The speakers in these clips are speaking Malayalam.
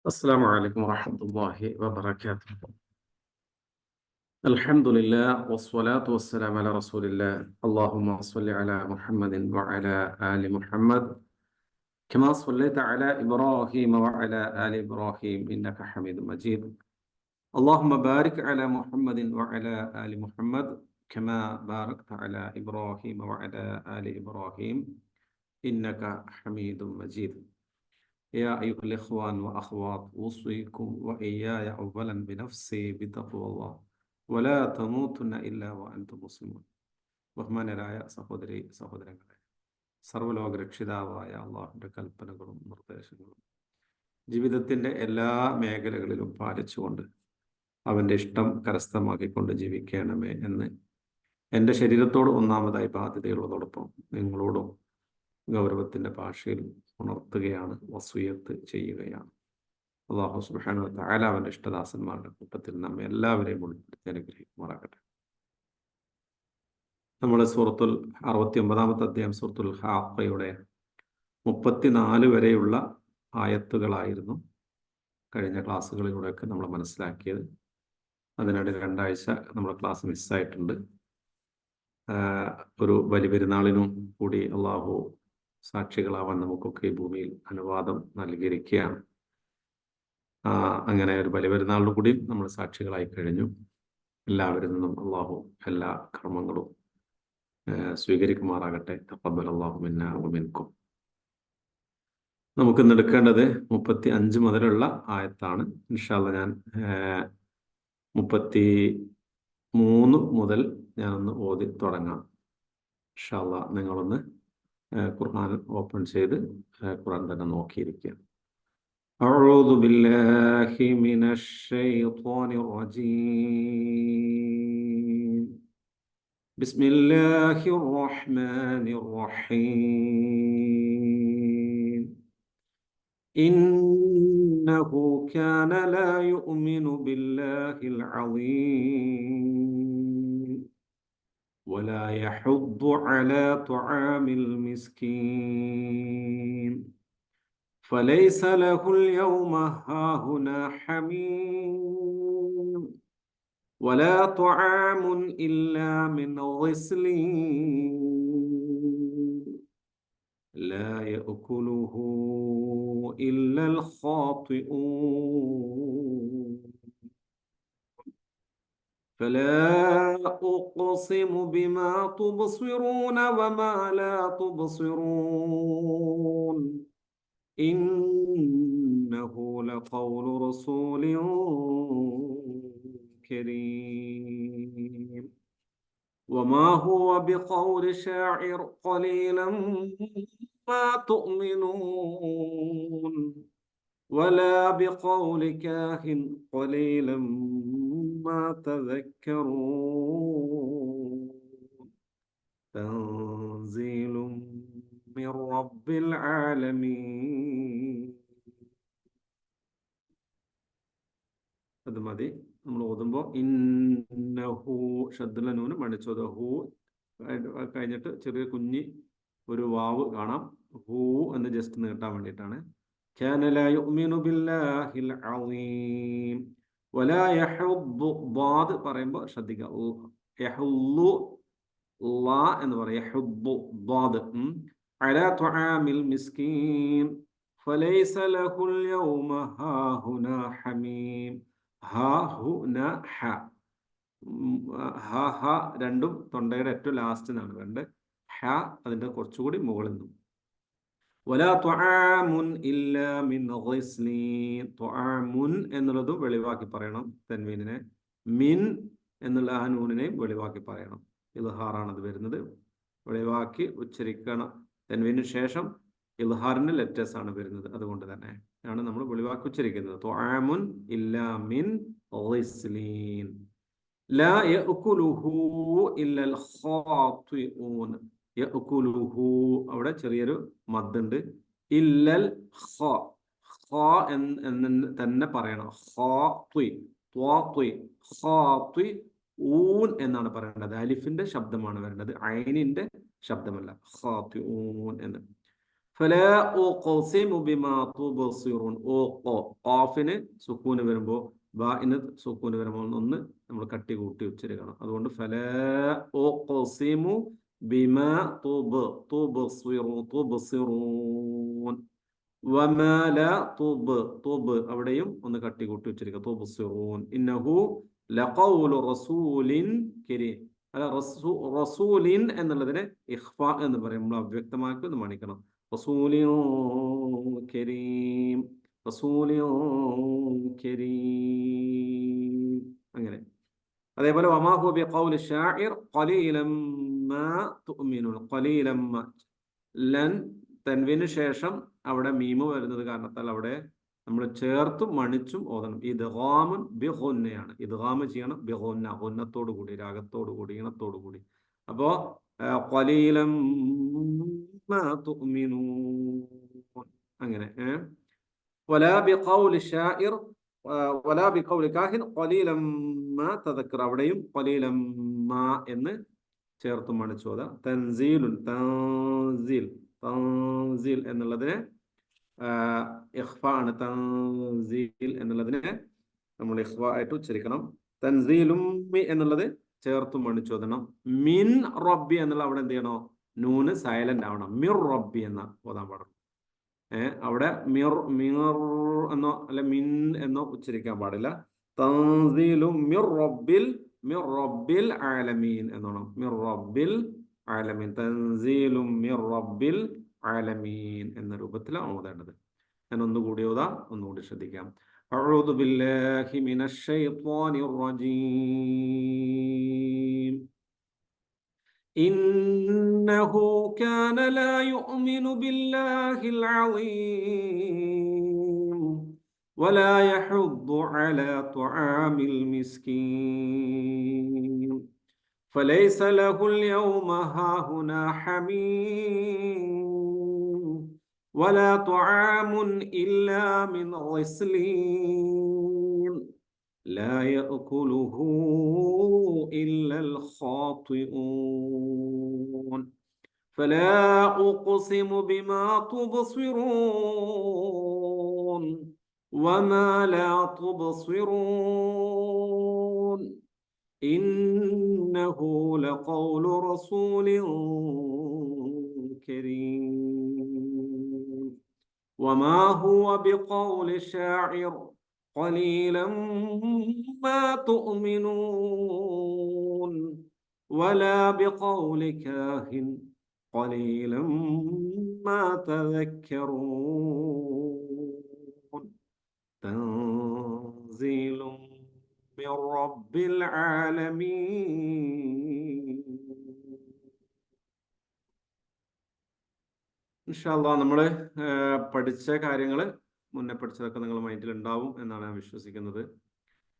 السلام عليكم ورحمة الله وبركاته. الحمد لله والصلاة والسلام على رسول الله. اللهم صل على محمد وعلى آل محمد كما صليت على إبراهيم وعلى آل إبراهيم إنك حميد مجيد. اللهم بارك على محمد وعلى آل محمد كما باركت على إبراهيم وعلى آل إبراهيم إنك حميد مجيد. يا أيها الإخوان وأخوات أوصيكم وإياي أولا بنفسي بتقوى الله ولا تموتن إلا وأنتم مسلمون. ബഹുമാനരായ സഹോദരങ്ങളെ, സർവ്വലോക രക്ഷിതാവായ അള്ളാഹുവിൻ്റെ കൽപ്പനകളും നിർദ്ദേശങ്ങളും ജീവിതത്തിൻ്റെ എല്ലാ മേഖലകളിലും പാലിച്ചുകൊണ്ട് അവൻ്റെ ഇഷ്ടം കരസ്ഥമാക്കിക്കൊണ്ട് ജീവിക്കണമേ എന്ന് എൻ്റെ ശരീരത്തോട് ഒന്നാമതായി ബാധ്യതയുള്ളതോടൊപ്പം നിങ്ങളോടും ഗൗരവത്തിൻ്റെ ഭാഷയിൽ ഉണർത്തുകയാണ്, വസിയ്യത്ത് ചെയ്യുകയാണ്. അല്ലാഹു സുബ്ഹാനഹു വ തആല അവൻ്റെ ഇഷ്ടദാസന്മാരുടെ കൂട്ടത്തിൽ നമ്മെ എല്ലാവരെയും ഉൾപ്പെടുത്തി അനുഗ്രഹിക്കുമാറാകട്ടെ. നമ്മൾ സൂറത്തുൽ 69-ാമത്തെ അധ്യായം സൂറത്തുൽ ഹാഖയുടെ 34 വരെയുള്ള ആയത്തുകളായിരുന്നു കഴിഞ്ഞ ക്ലാസ്സുകളിലൂടെയൊക്കെ നമ്മൾ മനസ്സിലാക്കിയത്. അതിനിടെ 2 ആഴ്ച നമ്മുടെ ക്ലാസ് മിസ്സായിട്ടുണ്ട്. ഒരു ബലിപെരുന്നാളിനും കൂടി അള്ളാഹു സാക്ഷികളാവാൻ നമുക്കൊക്കെ ഈ ഭൂമിയിൽ അനുവാദം നൽകിയിരിക്കുകയാണ്. അങ്ങനെ ഒരു ബലിപെരുന്നാളിനും കൂടി നമ്മൾ സാക്ഷികളായി കഴിഞ്ഞു. എല്ലാവരിൽ നിന്നും അള്ളാഹു എല്ലാ കർമ്മങ്ങളും സ്വീകരിക്കുമാറാകട്ടെ. തഖബ്ബലല്ലാഹു മിന്നാ വമിൻകും. നമുക്ക് ഇന്ന് എടുക്കേണ്ടത് 35 മുതലുള്ള ആയത്താണ്. ഇൻഷാ അല്ലാഹ് ഞാൻ 33 മുതൽ ഞാനൊന്ന് ഓതി തുടങ്ങാം. ഇൻഷാ അല്ലാഹ് നിങ്ങളൊന്ന് ഖുർആൻ ഓപ്പൺ ചെയ്ത് ഖുർആൻ തന്നെ നോക്കിയിരിക്കുക. അഊദു ബില്ലാഹി മിനശ് ശൈത്വാനിർ റജീം. ബിസ്മില്ലാഹിർ റഹ്മാനിർ റഹീം. ഇന്നഹു കാന ലാ യുഅ്മിനു ബില്ലാഹിൽ അളീം ولا يحض على طعام المسكين فليس له اليوم هاهنا حميم ولا طعام إلا من غسلين لا يأكله إلا الخاطئون فلا أقسم بما تبصرون وما لا تبصرون إنه لقول رسول كريم وما هو بقول شاعر قليلا ما تؤمنون ولا بقول كاهن قليلا ما تذكرون تنزيل من رب العالمين. അത് മതി. നമ്മൾ ഓതുമ്പോൾ ഇന്നഹു ഷദ്ദുൽ നൂന് മണിച്ചത് ഹു കഴിഞ്ഞിട്ട് ചെറിയ കുഞ്ഞി ഒരു വാവ് കാണാം. ഹു എന്ന് ജസ്റ്റ് നീട്ടാൻ വേണ്ടിയിട്ടാണ്. കാന ലാ യുഅ്മിനു ബില്ലാഹിൽ അളീം വലാ യഹുദ്ദു ബാദ് പറയുമ്പോൾ ശ്രദ്ധിക്കുക. യഹുല്ലു ലാ എന്ന് പറയും. യഹുദ്ദു ബാദ് അലാ തുആമിൽ മിസ്കീൻ ഫലൈസ ലഹുൽ യൗമ ഹാഹുനാ ഹമീം. ഹാഹുന ഹ ഹ ഹ രണ്ടും തൊണ്ടയുടെ ഏറ്റവും ലാസ്റ്റ് നിന്നാണ് വേണ്ടത്. ഹ അതിൻ്റെ കുറച്ചുകൂടി മുകളിൽ നിന്നും. വലാ തുആമുൻ ഇല്ലാ മിൻ ഗിസ്ലീൻ. തുആമുൻ എന്നുള്ളത് വെളിവാക്കി പറയണം. തൻവീനിനെ മിൻ എന്നുള്ള ആ നൂനിനെ വെളിവാക്കി പറയണം. ഇൽഹാറാണ് അത് വരുന്നത്. വെളിവാക്കി ഉച്ചരിക്കണം. തൻവീനു ശേഷം ഇൽഹാറിന്റെ ലെറ്റേഴ്സ് ആണ് വരുന്നത്. അതുകൊണ്ട് തന്നെ ആണ് നമ്മൾ വെളിവാക്കി ഉച്ചരിക്കുന്നത്. തുആമുൻ ഇല്ലാ മിൻ ഗിസ്ലീൻ ലാ യഅകുലുഹു ഇല്ലൽ ഖാതിഊൻ. യഅകുലുഹു അവിടെ ചെറിയൊരു മദ്ദുണ്ട്. ഇല്ലൽ ഖ എന്ന് തന്നെ പറയണം. ഊൻ എന്നാണ് പറയേണ്ടത്. അലിഫിന്റെ ശബ്ദമാണ് വരേണ്ടത്, ഐനിന്റെ ശബ്ദമല്ല. ഖാതിഊൻ എന്ന്. ഫലാ ഉഖ്സിമു ബിമാ തുബ്സിറൂൻ. ഖാഫിന് സുക്കൂന് വരുമ്പോൾ ബാഇന് സുക്കൂന് വരുമ്പോൾ ഒന്ന് നമ്മൾ കട്ടി കൂട്ടി ഉച്ചരിക്കണം. അതുകൊണ്ട് ഫലാ ഉഖ്സിമു ബിമാ തുബ്സിറൂൻ. വമാ ലാ അവിടെയും ഒന്ന് കട്ടി കൂട്ടി ഉച്ചരിക്കുക. തുബ്സിറൂൻ. ഇന്നഹു ലഖൗലു റസൂലിൻ കരീം. അല്ല, റസൂലിൻ എന്നുള്ളതിനെ ഇഖ്ഫ എന്ന് പറയും. നമ്മൾ അവ്യക്തമാക്കി ഒന്ന് മണിക്കണം. റസൂലിൻ കരീം, റസൂലിൻ കരീം. അങ്ങനെ. അതേപോലെ വമാ ഹുവ ബിഖൗലി ശാഇർ ഖലീലം മാ തുഅ്മിനൂൻ. ഖലീലം മാ. ലൻ തൻവീന് ശേഷം അവിടെ മീമ് വരുന്നത് കാരണത്താൽ അവിടെ നമ്മൾ ചേർത്തും മണിച്ചും ഓതണം. ഇദ്ഗാമുൻ ബിഗുന്നയാണ്. ഇദ്ഗാമ് ചെയ്യണം ബിഗുന്ന, ഗുന്നത്തോടു കൂടി, രാഗത്തോടു കൂടി, ഈണത്തോടു കൂടി. അപ്പോ ഖലീലം മാ തുഅ്മിനൂൻ. അങ്ങനെ. വലാ ബിഖൗലി ശാഇർ വലാ ബിഖൗലി കാഹിൻ ഖലീലം മാ തദക്കർ. അവിടെയും ഖലീലം മാ എന്ന് ചേർത്തും മണിച്ചോത. തൻസീലുൻ, തൻസീൽ, തൻസീൽ എന്നുള്ളതിനെ ഇഖ്ഫ ആണ്. തൻസീൽ എന്നുള്ളതിനെ നമ്മൾ ഇഖ്ഫ ആയിട്ട് ഉച്ചരിക്കണം. തൻസീലും എന്നുള്ളത് ചേർത്തും മണിച്ചോദണം. മിൻ റബ്ബി എന്നുള്ള അവിടെ എന്ത് ചെയ്യണോ? നൂന് സൈലന്റ് ആവണം. മിർ റബ്ബി എന്ന ഓതാൻ പാടുള്ളൂ. അവിടെ മിർ മിർ എന്നോ അല്ല മിൻ എന്നോ ഉച്ചരിക്കാൻ പാടില്ല. തൻസീലും മിർ റബ്ബിൽ ആലമീൻ എന്നോണം. മിർ റബ്ബിൽ ആലമീൻ. തൻസീലും മിർ റബ്ബിൽ ആലമീൻ എന്ന രൂപത്തിലാണ് ഓതേണ്ടത്. ഞാൻ ഒന്നുകൂടി ഓതാം, ഒന്നുകൂടി ശ്രദ്ധിക്കാം. അഊദു ബില്ലാഹി മിനശ് ശൈത്വാനിർ റജീം. ഇന്നഹു കാന ലാ യുഅ്മിനു ബില്ലാഹിൽ അളീം വലാ യഹുദ്ദു അലാ തുആമിൽ മിസ്കീൻ ഫലൈസ ലഹുൽ യൗമ ഹാഹുനാ ഹമീം വലാ തുആമുൻ ഇല്ലാ മിൻ ഗിസ്ലീൻ ലാ യഅകുലുഹു ഇല്ലൽ ഖാതിഊൻ ഫലാ ഉഖ്സിമു ബിമാ തുബ്സിറൂൻ വമാ ലാ തുബ്സിറൂൻ ഇന്നഹു ലഖൗലു റസൂലിൻ കരീം വമാ ഹുവ ബിഖൗലി ശാഇർ ഖലീലൻ മാ തുഅ്മിനൂൻ വലാ ബിഖൗലി കാഹിൻ ഖലീലൻ മാ തദക്കറൂൻ തൻസീലും മിർ റബ്ബിൽ ആലമീൻ. ഇൻഷാ അല്ലാഹ് നമ്മൾ പഠിച്ച കാര്യങ്ങൾ മുന്നേ പഠിച്ചതൊക്കെ നിങ്ങൾ മൈൻഡിൽ ഉണ്ടാവും എന്നാണ് ഞാൻ വിശ്വസിക്കുന്നത്.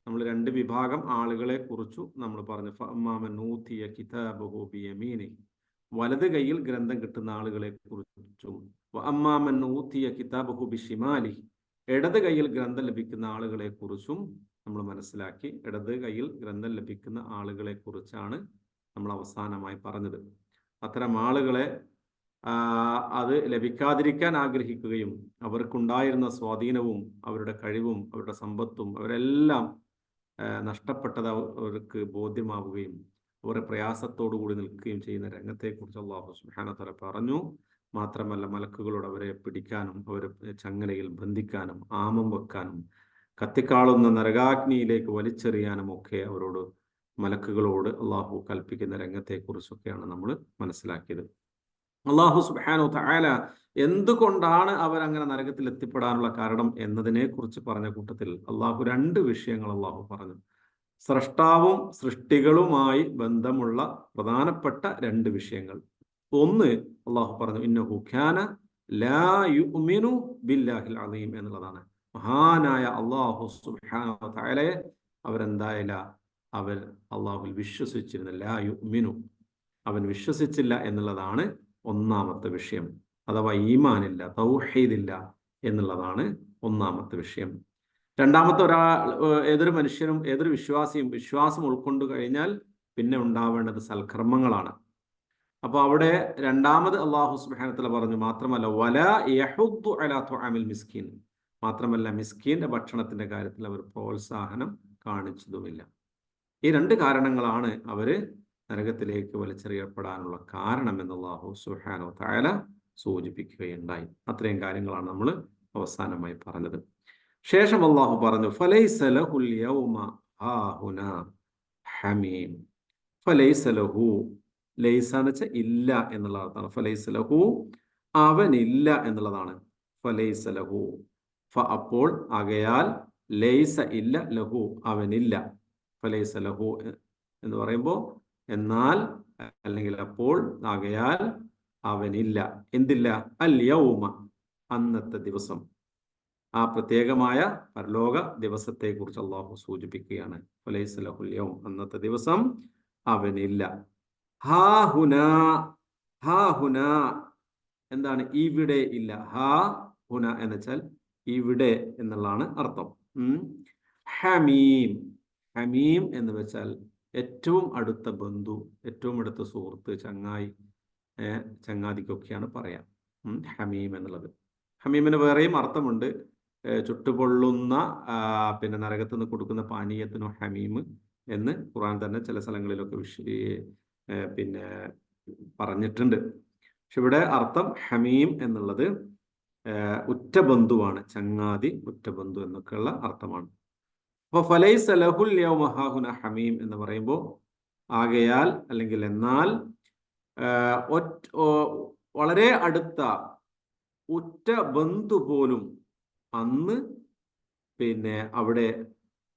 നമ്മൾ രണ്ട് വിഭാഗം ആളുകളെ കുറിച്ചു നമ്മൾ പറഞ്ഞു. ഫഅമ്മാമൻ ഊതിയ കിതാബഹു ബിയമീനിഹി, വലത് കൈയിൽ ഗ്രന്ഥം കിട്ടുന്ന ആളുകളെ കുറിച്ചും വഅമ്മാമൻ ഊതിയ കിതാബഹു ബിശിമാലിഹി, ഇടത് കൈയിൽ ഗ്രന്ഥം ലഭിക്കുന്ന ആളുകളെ കുറിച്ചും നമ്മൾ മനസ്സിലാക്കി. ഇടത് കൈയിൽ ഗ്രന്ഥം ലഭിക്കുന്ന ആളുകളെ കുറിച്ചാണ് നമ്മൾ അവസാനമായി പറഞ്ഞത്. അത്തരം ആളുകളെ അത് ലഭിക്കാതിരിക്കാൻ ആഗ്രഹിക്കുകയും അവർക്കുണ്ടായിരുന്ന സ്വാധീനവും അവരുടെ കഴിവും അവരുടെ സമ്പത്തും അവരെല്ലാം നഷ്ടപ്പെട്ടത് അവർക്ക് ബോധ്യമാവുകയും അവരുടെ പ്രയാസത്തോടു കൂടി നിൽക്കുകയും ചെയ്യുന്ന രംഗത്തെക്കുറിച്ച് അല്ലാഹു സുബ്ഹാനഹു വ തആല പറഞ്ഞു. മാത്രമല്ല മലക്കുകളോട് അവരെ പിടിക്കാനും അവരെ ചങ്ങലയിൽ ബന്ധിക്കാനും ആമം വെക്കാനും കത്തിക്കാളുന്ന നരകാഗ്നിയിലേക്ക് വലിച്ചെറിയാനും ഒക്കെ അവരോട് മലക്കുകളോട് അള്ളാഹു കൽപ്പിക്കുന്ന രംഗത്തെക്കുറിച്ചൊക്കെയാണ് നമ്മൾ മനസ്സിലാക്കിയത്. അള്ളാഹു സുബ്ഹാനഹു വ തആല എന്തുകൊണ്ടാണ് അവരങ്ങനെ നരകത്തിൽ എത്തിപ്പെടാനുള്ള കാരണം എന്നതിനെ കുറിച്ച് പറഞ്ഞ കൂട്ടത്തിൽ അള്ളാഹു രണ്ട് വിഷയങ്ങൾ അള്ളാഹു പറഞ്ഞു. സ്രഷ്ടാവും സൃഷ്ടികളുമായി ബന്ധമുള്ള പ്രധാനപ്പെട്ട രണ്ട് വിഷയങ്ങൾ. ഒന്ന് അള്ളാഹു പറഞ്ഞു ഇന്നഹു കാന ലാ യുഅ്മിനു ബില്ലാഹിൽ അളീം എന്നുള്ളതാണ്. മഹാനായ അള്ളാഹു സുബ്ഹാനഹു വ തആലയെ അവരെന്തായില്ല, അവർ അള്ളാഹുവിൽ വിശ്വസിച്ചിരുന്ന ലാ യുഅ്മിനു, അവൻ വിശ്വസിച്ചില്ല എന്നുള്ളതാണ് ഒന്നാമത്തെ വിഷയം. അഥവാ ഈമാനില്ല, തൗഹീദില്ല എന്നുള്ളതാണ് ഒന്നാമത്തെ വിഷയം. രണ്ടാമത്തെ ഏതൊരു മനുഷ്യനും ഏതൊരു വിശ്വാസിയും വിശ്വാസം ഉൾക്കൊണ്ടു കഴിഞ്ഞാൽ പിന്നെ ഉണ്ടാവേണ്ടത് സൽക്കർമ്മങ്ങളാണ്. അപ്പൊ അവിടെ രണ്ടാമത് അള്ളാഹു സുബ്ഹാനഹു വ തആല പറഞ്ഞു, മാത്രമല്ല വലാ യഹുദ്ദു അലാ തുആമിൽ മിസ്കീൻ, മാത്രമല്ല മിസ്കീന്റെ ഭക്ഷണത്തിന്റെ കാര്യത്തിൽ അവർ പ്രോത്സാഹനം കാണിച്ചതുമില്ല. ഈ രണ്ട് കാരണങ്ങളാണ് അവര് നരകത്തിലേക്ക് വലിച്ചെറിയപ്പെടാനുള്ള കാരണം എന്ന് അള്ളാഹു സുബ്ഹാനഹു വ തആല സൂചിപ്പിക്കുകയുണ്ടായി. അത്രയും കാര്യങ്ങളാണ് നമ്മൾ അവസാനമായി പറഞ്ഞത്. ശേഷം അള്ളാഹു പറഞ്ഞു, ഫലൈസ ലഹുൽ യൗമ ഹാഹുനാ ഹമീം. ഫലൈസ ലഹു, ലൈസ എന്ന് വെച്ചാൽ ഇല്ല എന്നുള്ള അർത്ഥമാണ്. ഫലൈസ ലഹു, അവനില്ല എന്നുള്ളതാണ്. ഫലൈസ ലഹു, അപ്പോൾ ആകയാൽ, ലൈസ ഇല്ല, ലഹു അവനില്ല. ഫലൈസ ലഹു എന്ന് പറയുമ്പോൾ എന്നാൽ, അല്ലെങ്കിൽ അപ്പോൾ, ആകയാൽ അവനില്ല. എന്തില്ല? അൽ യൗമ, അന്നത്തെ ദിവസം. ആ പ്രത്യേകമായ പരലോക ദിവസത്തെ കുറിച്ച് അള്ളാഹു സൂചിപ്പിക്കുകയാണ്. ഫലൈസ ലഹുൽ യൗം, അന്നത്തെ ദിവസം അവനില്ല. ഹാ ഹുന, ഹാ ഹുന എന്താണ്? ഇവിടെ ഇല്ല. ഹാ ഹുന എന്ന് വെച്ചാൽ ഇവിടെ എന്നുള്ളതാണ് അർത്ഥം. ഹമീം, ഹമീം എന്ന് വെച്ചാൽ ഏറ്റവും അടുത്ത ബന്ധു, ഏറ്റവും അടുത്ത സുഹൃത്ത്, ചങ്ങായി, ചങ്ങാതിക്കൊക്കെയാണ് പറയാം ഹമീം എന്നുള്ളത്. ഹമീമിന് വേറെയും അർത്ഥമുണ്ട്. ചുട്ടുപൊള്ളുന്ന പിന്നെ നരകത്ത് നിന്ന് കൊടുക്കുന്ന പാനീയത്തിനോ ഹമീം എന്ന് ഖുർആൻ തന്നെ ചില സ്ഥലങ്ങളിലൊക്കെ പിന്നെ പറഞ്ഞിട്ടുണ്ട്. പക്ഷെ ഇവിടെ അർത്ഥം ഹമീം എന്നുള്ളത് ഉറ്റ ബന്ധുവാണ്, ചങ്ങാതി, ഉറ്റ ബന്ധു എന്നൊക്കെയുള്ള അർത്ഥമാണ്. അപ്പൊ ഫലൈസ ലഹുൽ യൗമ ഹാഹുന ഹമീം എന്ന് പറയുമ്പോൾ ആകയാൽ, അല്ലെങ്കിൽ എന്നാൽ, വളരെ അടുത്ത ഉറ്റ ബന്ധു പോലും അന്ന് പിന്നെ അവിടെ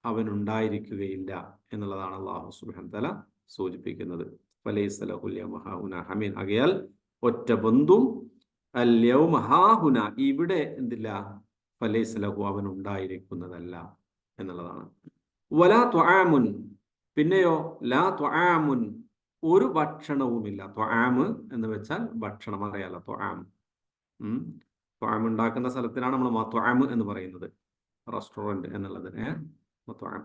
അവനുണ്ടായിരിക്കുകയില്ല എന്നുള്ളതാണ് അല്ലാഹു സുബ്ഹാനഹു വ തആല സൂചിപ്പിക്കുന്നത്. ഫലൈസ ലഹുൽ യൗമ ഹാഹുന ഹമീം, ആകയാൽ ഒറ്റ ബന്ധും അൽ യൗമ ഹാഹുന ഇവിടെ എന്തില്ല, ഫലൈസ ലഹു അവനുണ്ടായിരിക്കുന്നതല്ല എന്നുള്ളതാണ്. വലാ ത്വആമുൻ, പിന്നെയോ ലാ ത്വആമുൻ ഒരു ഭക്ഷണവുമില്ല. ത്വആമ് എന്ന് വെച്ചാൽ ഭക്ഷണം, അറിയാലോ ത്വആം. ത്വആം ഉണ്ടാക്കുന്ന സ്ഥലത്തിനാണ് നമ്മൾ മത്വആം എന്ന് പറയുന്നത്, റെസ്റ്റോറന്റ് എന്നുള്ളത്. മത്വആം.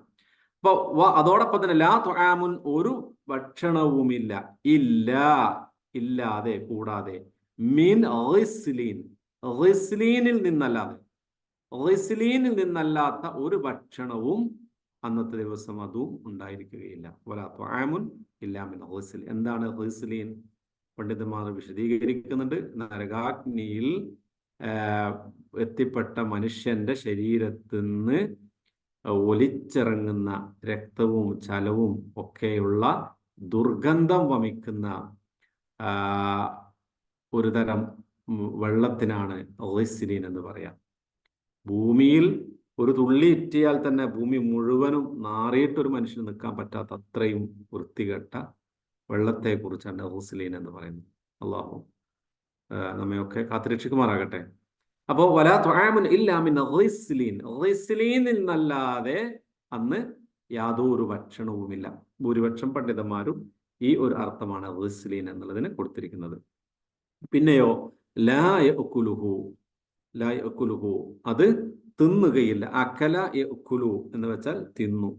അപ്പൊ അതോടൊപ്പം തന്നെ ലാ ത്വആമുൻ ഒരു ഭക്ഷണവുമില്ല, ഇല്ല ഇല്ലാതെ, കൂടാതെ, മിൻ ഗിസ്ലീൻ ഗിസ്ലീനിൽ നിന്നല്ലാതെ, ഗിസ്ലീനിൽ നിന്നല്ലാത്ത ഒരു ഭക്ഷണവും അന്നത്തെ ദിവസം അതും ഉണ്ടായിരിക്കുകയില്ല. വലാ ത്വആമുൻ ഇല്ലാ മിൻ ഗിസ്ലീൻ. എന്താണ് ഗിസ്ലീൻ? പണ്ഡിതന്മാർ വിശദീകരിക്കുന്നുണ്ട്. നരകാഗ്നിയിൽ എത്തിപ്പെട്ട മനുഷ്യന്റെ ശരീരത്തിൽ നിന്ന് ഒലിച്ചിറങ്ങുന്ന രക്തവും ചലവും ഒക്കെയുള്ള ദുർഗന്ധം വമിക്കുന്ന ഒരു തരം വെള്ളത്തിനാണ് ഗിസ്ലീൻ എന്ന് പറയാം. ഭൂമിയിൽ ഒരു തുള്ളി ഇറ്റിയാൽ തന്നെ ഭൂമി മുഴുവനും നാറിയിട്ടൊരു മനുഷ്യന് നിൽക്കാൻ പറ്റാത്ത അത്രയും വൃത്തികെട്ട വെള്ളത്തെ കുറിച്ചാണ് ഗിസ്ലീൻ എന്ന് പറയുന്നത്. അള്ളാഹു നമ്മയൊക്കെ കാത്തുരക്ഷിക്കുമാറാകട്ടെ. അപ്പോൾ വലാ ത്വആമുൻ ഇല്ലാ മിൻ ഗിസ്ലീൻ, ഗിസ്ലീനിൽ നിന്നല്ലാതെ അന്ന് യാതൊരു ഭക്ഷണവുമില്ല. ഭൂരിപക്ഷം പണ്ഡിതന്മാരും ഈ ഒരു അർത്ഥമാണ് ഗിസ്ലീൻ എന്നുള്ളതിന് കൊടുത്തിരിക്കുന്നത്. പിന്നെയോ ലാ യഅ്കുലുഹു, ലാ യഅ്കുലുഹു അത് തിന്നുകയില്ല. അകല യഅ്കുലു എന്ന് വെച്ചാൽ തിന്നു.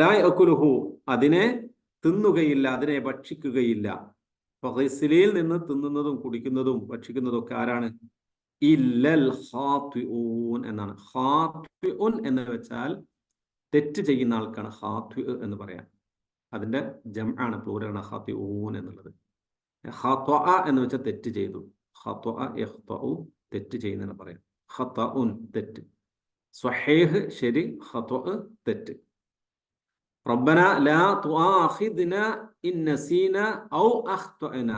ലാ യഅ്കുലുഹു അതിനെ തിന്നുകയില്ല, അതിനെ ഭക്ഷിക്കുകയില്ല. അപ്പൊ ഗിസ്ലീനിൽ നിന്ന് തിന്നുന്നതും കുടിക്കുന്നതും ഭക്ഷിക്കുന്നതും ഒക്കെ ആരാണ്? ഇല്ലൽ ഖാതിഊൻ എന്നാണ്. ഖാതിഊൻ എന്ന് വെച്ചാൽ തെറ്റ് ചെയ്യുന്ന ആൾക്കാണ് ഖാതി എന്ന് പറയാം. അതിന്റെ ജംആണ്, പ്ലൂറലാണ് ഖാതിഊൻ എന്നുള്ളത്. ഖത്വഅ എന്ന് വെച്ചാൽ തെറ്റ് ചെയ്തു. ഖത്വഅ യഖ്തഉ തെറ്റ് ചെയ്യുന്നതിന് പറയാം. ഖതഉൻ തെറ്റ്, സ്വഹീഹ് ശരി, ഖത്വഅ തെറ്റ്. റബ്ബന ലാ തുആഖിദ്ന ഇൻ നസീന ഔ അഖ്തഅന.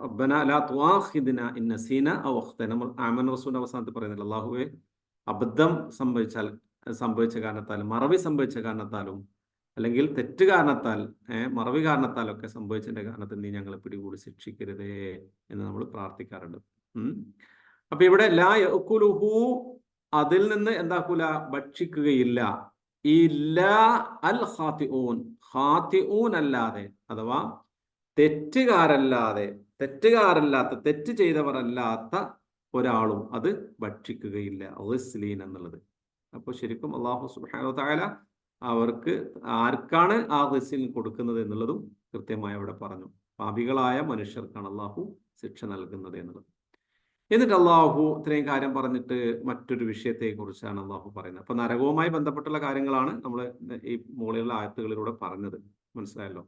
റബ്ബന ലാ തുആഖിദ്ന ഇൻ നസീന ഔ അഖ്തഅന. നമ്മൾ ആമന റസൂലിന്റെ അവസാനത്തിൽ പറയുന്നില്ല, അല്ലാഹുവേ അബദ്ധം സംഭവിച്ച കാരണത്താലും, മറവി സംഭവിച്ച കാരണത്താലും, അല്ലെങ്കിൽ തെറ്റ് കാരണത്താൽ, മറവി കാരണത്താലൊക്കെ സംഭവിച്ചതിന്റെ കാരണത്തിൽ നീ ഞങ്ങളെ പിടികൂടി ശിക്ഷിക്കരുതേ എന്ന് നമ്മൾ പ്രാർത്ഥിക്കാറുണ്ട്. അപ്പൊ ഇവിടെ ലാ യഅ്കുലുഹു അതിൽ നിന്ന് എന്താക്കൂല, ഭക്ഷിക്കുകയില്ല. ഇല്ലാ അൽ ഖാതിഊൻ, ഖാതിഊൻ അല്ലാതെ, അഥവാ തെറ്റുകാരല്ലാത്ത, തെറ്റ് ചെയ്തവരല്ലാത്ത ഒരാളും അത് ഭക്ഷിക്കുകയില്ല, ഗിസ്ലീൻ എന്നുള്ളത്. അപ്പോൾ ശരിക്കും അല്ലാഹു സുബ്ഹാനഹു വ തആല അവർക്ക് ആർക്കാണ് ആ ഗിസ്ലീൻ കൊടുക്കുന്നത് എന്നുള്ളതും കൃത്യമായി അവിടെ പറഞ്ഞു. പാപികളായ മനുഷ്യർക്കാണ് അള്ളാഹു ശിക്ഷ നൽകുന്നത് എന്നുള്ളത്. എന്നിട്ട് അള്ളാഹു ഇത്രയും കാര്യം പറഞ്ഞിട്ട് മറ്റൊരു വിഷയത്തെക്കുറിച്ചാണ് അള്ളാഹു പറയുന്നത്. അപ്പൊ നരകവുമായി ബന്ധപ്പെട്ടുള്ള കാര്യങ്ങളാണ് നമ്മൾ ഈ മുകളിലുള്ള ആയത്തുകളിലൂടെ പറഞ്ഞത്. മനസ്സിലായല്ലോ?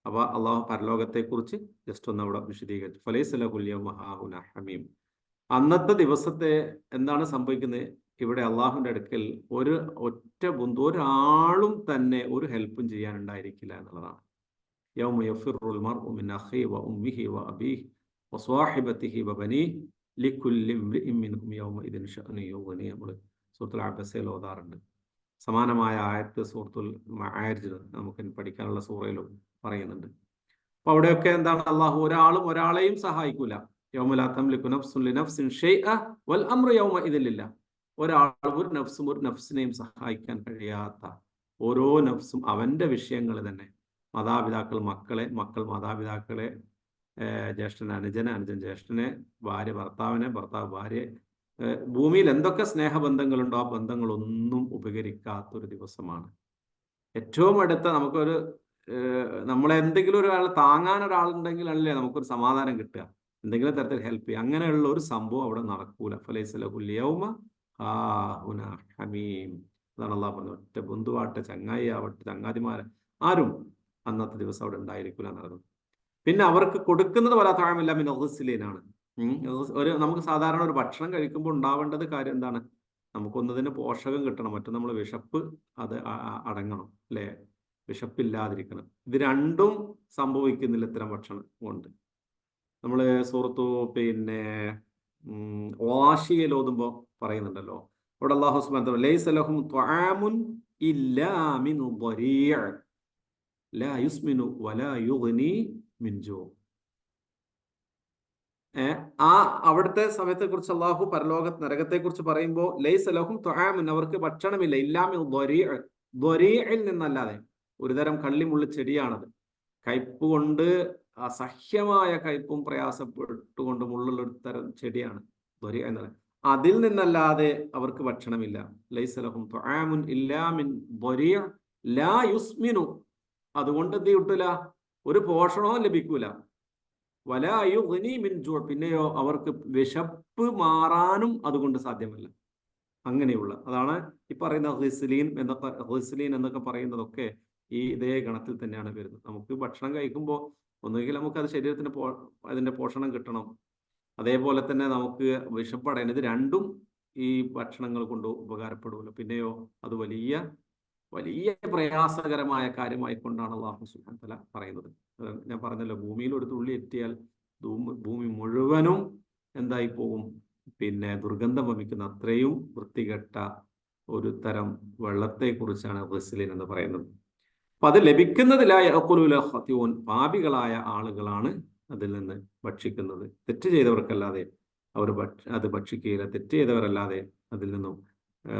അപ്പൊ അള്ളാഹു പരലോകത്തെക്കുറിച്ച് ജസ്റ്റ് ഒന്ന് അവിടെ വിശദീകരിച്ചു. ഹമീം. അന്നത്തെ ദിവസത്തെ എന്താണ് സംഭവിക്കുന്നത്? ഇവിടെ അള്ളാഹുവിന്റെ അടുക്കൽ ഒരാളും തന്നെ ഒരു ഹെൽപ്പും ചെയ്യാനുണ്ടായിരിക്കില്ല എന്നുള്ളതാണ്. യൗമ യഫിറുൽ മർഉ മിൻ അഖീഹി വ ഉമ്മിഹി വ അബീഹി വ സ്വഹിബതിഹി വ ബനീഹി ലികുല്ലി ഇംറിഇൻ മിൻഹും യൗമഇദിൻ ശഅ്നുൻ യുഗ്നി. നമ്മൾ സൂറത്തുൽ അബസയിൽ ഓതാറുണ്ട്. സമാനമായ ആയത്ത് സൂറത്തുൽ മആരിജ് നമുക്ക് പഠിക്കാനുള്ള സൂറയിലും പറയുന്നുണ്ട്. അപ്പൊ അവിടെയൊക്കെ എന്താണ്? അള്ളാഹു ഒരാളും ഒരാളെയും സഹായിക്കൂല. യൗമ ലാ തംലികു നഫ്സുൻ ലിനഫ്സിൻ ഷൈഅ വൽ അംറു യൗമഇദിൻ ലില്ലാഹ്. ഒരാളും ഒരു നഫ്സിനെയും സഹായിക്കാൻ കഴിയാത്ത ഓരോ നഫ്സും അവന്റെ വിഷയങ്ങൾ തന്നെ. മാതാപിതാക്കൾ മക്കളെ, മക്കൾ മാതാപിതാക്കളെ, ജ്യേഷ്ഠൻ അനുജനെ, അനുജൻ ജ്യേഷ്ഠനെ, ഭാര്യ ഭർത്താവിനെ, ഭർത്താവ് ഭാര്യയെ, ഭൂമിയിൽ എന്തൊക്കെ സ്നേഹബന്ധങ്ങളുണ്ടോ ആ ബന്ധങ്ങളൊന്നും ഉപകരിക്കാത്തൊരു ദിവസമാണ്. ഏറ്റവും അടുത്ത നമുക്കൊരു നമ്മളെ എന്തെങ്കിലും ഒരാൾ താങ്ങാൻ ഒരാളുണ്ടെങ്കിൽ അല്ലേ നമുക്കൊരു സമാധാനം കിട്ടുക, എന്തെങ്കിലും തരത്തിൽ ഹെൽപ്പ് ചെയ്യുക. അങ്ങനെയുള്ള ഒരു സംഭവം അവിടെ നടക്കൂല. ഫലൈസ ലഹുൽ യൗമ ഹാഹുന ഹമീം. അതാണ് അള്ളാഹു പറഞ്ഞത്. ഒറ്റ ബന്ധുവാട്ടെ, ചങ്ങായി ആവട്ടെ, ചങ്ങാതിമാരെ ആരും അന്നത്തെ ദിവസം അവിടെ ഉണ്ടായിരിക്കില്ല എന്നറിയുന്നത്. പിന്നെ അവർക്ക് കൊടുക്കുന്നത് വല താഴമില്ല മിനഹുസ്ലീനാണ്. നമുക്ക് സാധാരണ ഒരു ഭക്ഷണം കഴിക്കുമ്പോൾ ഉണ്ടാവേണ്ടത് കാര്യം എന്താണ്? നമുക്കൊന്നതിന് പോഷകം കിട്ടണം, മറ്റും നമ്മൾ വിശപ്പ് അത് അടങ്ങണം, അല്ലേ? വിശപ്പില്ലാതിരിക്കണം. ഇത് രണ്ടും സംഭവിക്കുന്നില്ല ഇത്തരം ഭക്ഷണം കൊണ്ട്. നമ്മൾ സൂറത്തു വാശിയിൽ ഓതുമ്പോൾ പറയുന്നുണ്ടല്ലോ, അവിടെ അല്ലാഹു സുബ്ഹാനഹു വ തആല ലൈസ ലഹും ത്വആമുൻ ഇല്ലാ മിൻ ളരീഅ ലാ യുസ്മിനു വലാ യുഗ്നി മിൻ ജൂ. അവിടുത്തെ സമയത്തെ കുറിച്ച് അള്ളാഹു നരകത്തെ കുറിച്ച് പറയുമ്പോൾ ലൈസ ലഹും ത്വആമുൻ, അവർക്ക് ഭക്ഷണമില്ല, ഇല്ലാ മിൻ ളരീഅ, ളരീഇൽ നിന്നല്ലാതെ. ഒരുതരം കള്ളിമുള്ളി ചെടിയാണത്. കയ്പ് കൊണ്ട്, അസഹ്യമായ കയ്പും പ്രയാസപ്പെട്ടുകൊണ്ട് മുള്ളുള്ള ഒരു തരം ചെടിയാണ് ളരീഅ എന്ന് പറയുന്നത്. അതിൽ നിന്നല്ലാതെ അവർക്ക് ഭക്ഷണമില്ല. ലൈസ ലഹും ത്വആമുൻ ഇല്ലാ മിൻ ളരീഅ ലാ യുസ്മിനു, അതുകൊണ്ട് എന്ത് കിട്ടൂല? ഒരു പോഷണവും ലഭിക്കൂല. വലാ യുഗ്നി മിൻ ജൂ, പിന്നെയോ അവർക്ക് വിശപ്പ് മാറാനും അതുകൊണ്ട് സാധ്യമല്ല. അങ്ങനെയുള്ള അതാണ് ഈ പറയുന്ന ഗ്ലിസലീൻ എന്നൊക്കെ പറയുന്നതൊക്കെ ഈ ഇതേ ഗണത്തിൽ തന്നെയാണ് വരുന്നത്. നമുക്ക് ഭക്ഷണം കഴിക്കുമ്പോൾ ഒന്നുകിൽ നമുക്ക് അത് ശരീരത്തിന് അതിന്റെ പോഷണം കിട്ടണം, അതേപോലെ തന്നെ നമുക്ക് വിശപ്പടയണം. ഇത് രണ്ടും ഈ ഭക്ഷണങ്ങൾ കൊണ്ട് ഉപകാരപ്പെടുമല്ലോ. പിന്നെയോ അത് വലിയ വലിയ പ്രയാസകരമായ കാര്യമായിക്കൊണ്ടാണ് അല്ലാഹു സുബ്ഹാനഹു വ തആല പറയുന്നത്. ഞാൻ പറഞ്ഞല്ലോ, ഭൂമിയിൽ ഒരു തുള്ളി എത്തിയാൽ ഭൂമി മുഴുവനും എന്തായി പോകും? ദുർഗന്ധം വമിക്കുന്ന അത്രയും വൃത്തികെട്ട ഒരു തരം വെള്ളത്തെ കുറിച്ചാണ് ഗ്ലിസലിൻ എന്ന് പറയുന്നത്. അപ്പൊ അത് ലഭിക്കുന്നതിലായ പാപികളായ ആളുകളാണ് അതിൽ നിന്ന് ഭക്ഷിക്കുന്നത്. തെറ്റ് ചെയ്തവർക്കല്ലാതെ അവർ അത് ഭക്ഷിക്കുകയില്ല. തെറ്റ് ചെയ്തവരല്ലാതെ അതിൽ നിന്നും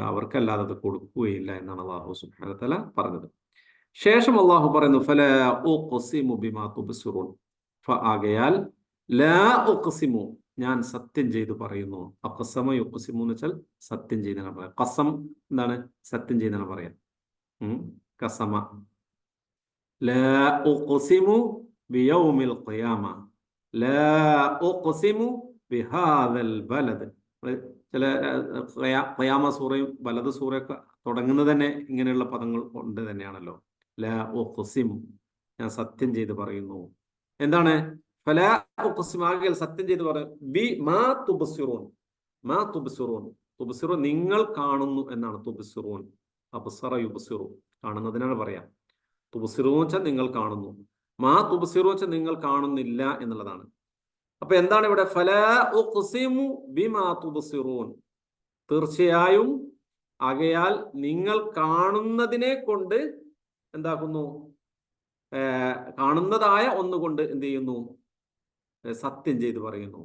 അവർക്കല്ലാതെ അത് കൊടുക്കുകയില്ല എന്നാണ് അല്ലാഹു സുബ്ഹാനഹു വ തആല പറഞ്ഞത്. ശേഷം അല്ലാഹു പറയുന്നു, ഫലാ ഉഖ്സിമു ബിമാ തുബ്സിറൂൻ. ആകയാൽ ലാ ഉഖ്സിമു, ഞാൻ സത്യം ചെയ്തു പറയുന്നു. അഖ്സമ യുഖ്സിമു എന്ന് വെച്ചാൽ സത്യം ചെയ്യുന്നതാണ് പറയാം. ഖസം എന്താണ്? സത്യം ചെയ്യുന്നതാണ് പറയാം. ഖസമ. ലാ ഉഖ്സിമു ബിയൗമിൽ ഖിയാമ ലാ ഉഖ്സിമു ബിഹാദൽ ബലദ്. ചില ഖിയാമ സൂറയും ബലദ് സൂറയൊക്കെ തുടങ്ങുന്നത് തന്നെ ഇങ്ങനെയുള്ള പദങ്ങൾ കൊണ്ട് തന്നെയാണല്ലോ. ലാ ഉഖ്സിമു, ഞാൻ സത്യം ചെയ്ത് പറയുന്നു. എന്താണ്? ഫലാ ഉഖ്സിമു, ആകയാൽ സത്യം ചെയ്ത് പറയും. ബി മാ തുബ്സിറൂൻ, മാ തുബ്സിറൂൻ, തുബ്സിറൂൻ നിങ്ങൾ കാണുന്നു എന്നാണ്. തുബ്സിറൂൻ, അബ്സറ യുബ്സിറു, കാണുന്നതിനാണ് പറയാം. തുബ്സിറൂൻ വെച്ചാൽ നിങ്ങൾ കാണുന്നു, മാ തുബ്സിറൂൻ വെച്ചാൽ നിങ്ങൾ കാണുന്നില്ല എന്നുള്ളതാണ്. അപ്പൊ എന്താണ് ഇവിടെ? ഫലാ ഉഖ്സിമു ബിമാ തുബ്സിറൂൻ, തീർച്ചയായും ആകയാൽ നിങ്ങൾ കാണുന്നതിനെ കൊണ്ട് എന്താക്കുന്നു? കാണുന്നതായ ഒന്നുകൊണ്ട് എന്ത് ചെയ്യുന്നു? സത്യം ചെയ്ത് പറയുന്നു.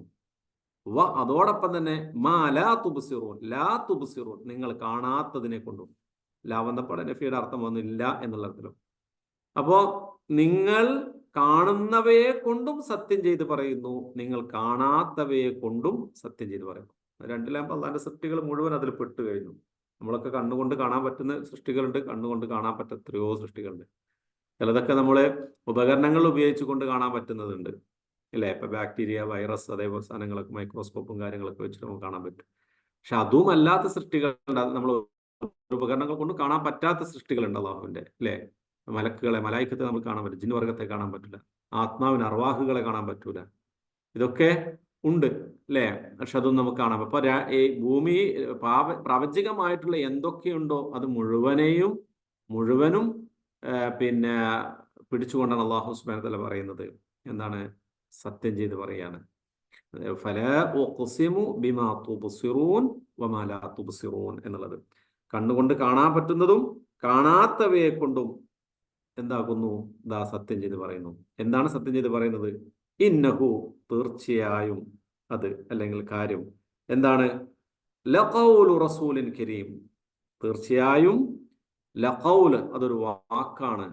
അതോടൊപ്പം തന്നെ മാ ലാ തുബ്സിറൂൻ, ലാ തുബ്സിറൂൻ, നിങ്ങൾ കാണാത്തതിനെ കൊണ്ടും. ലാ വന്നപ്പോൾ നഫിയുടെ അർത്ഥം വന്നില്ല എന്നുള്ള അർത്ഥത്തിലും. അപ്പോ നിങ്ങൾ കാണുന്നവയെ കൊണ്ടും സത്യം ചെയ്ത് പറയുന്നു, നിങ്ങൾ കാണാത്തവയെ കൊണ്ടും സത്യം ചെയ്ത് പറയുന്നു. രണ്ടിലാകുമ്പോൾ അള്ളാന്റെ സൃഷ്ടികൾ മുഴുവൻ അതിൽ പെട്ടു കഴിഞ്ഞു. നമ്മളൊക്കെ കണ്ണുകൊണ്ട് കാണാൻ പറ്റുന്ന സൃഷ്ടികളുണ്ട്, കണ്ണുകൊണ്ട് കാണാൻ പറ്റ എത്രയോ സൃഷ്ടികളുണ്ട്. ചിലതൊക്കെ നമ്മൾ ഉപകരണങ്ങൾ ഉപയോഗിച്ചുകൊണ്ട് കാണാൻ പറ്റുന്നതുണ്ട്, ഇല്ലേ? ഇപ്പൊ ബാക്ടീരിയ, വൈറസ്, അതേപോലെ സാധനങ്ങളൊക്കെ മൈക്രോസ്കോപ്പും കാര്യങ്ങളൊക്കെ വെച്ചിട്ട് നമുക്ക് കാണാൻ പറ്റും. പക്ഷെ അതും അല്ലാത്ത സൃഷ്ടികളുണ്ട്, നമ്മൾ ഉപകരണങ്ങൾ കൊണ്ട് കാണാൻ പറ്റാത്ത സൃഷ്ടികളുണ്ട് അള്ളാഹുവിന്റെ, അല്ലേ? മലക്കുകളെ, മലായിക്കത്തെ നമുക്ക് കാണാൻ പറ്റും, ജിൻ വർഗത്തെ കാണാൻ പറ്റില്ല, ആത്മാവിന് അർവാഹുകളെ കാണാൻ പറ്റൂല. ഇതൊക്കെ ഉണ്ട്, അല്ലേ? പക്ഷെ അതൊന്നും നമുക്ക് കാണാം. അപ്പൊ ഈ ഭൂമി പ്രാപഞ്ചികമായിട്ടുള്ള എന്തൊക്കെയുണ്ടോ അത് മുഴുവനും പിന്നെ പിടിച്ചുകൊണ്ടാണ് അള്ളാഹു സുബ്ഹാനഹു വ തആല പറയുന്നത്. എന്താണ്? സത്യം ചെയ്ത് പറയാണ്, ഫലാ ഉഖ്സിമു ബിമാ തുബ്സിറൂൻ വമാ ലാ തുബ്സിറൂൻ എന്നുള്ളത്. കണ്ണുകൊണ്ട് കാണാൻ പറ്റുന്നതും കാണാത്തവയെ കൊണ്ടും എന്താകുന്നു? ദാ സത്യം ചെയ്ത് പറയുന്നു. എന്താണ് സത്യം ചെയ്ത് പറയുന്നത്? ഇന്നഹു, തീർച്ചയായും അത്, അല്ലെങ്കിൽ കാര്യം എന്താണ്? ലഖൗലു റസൂലിൻ കരീം, തീർച്ചയായും ലഖൗല്, അതൊരു വാക്കാണ്.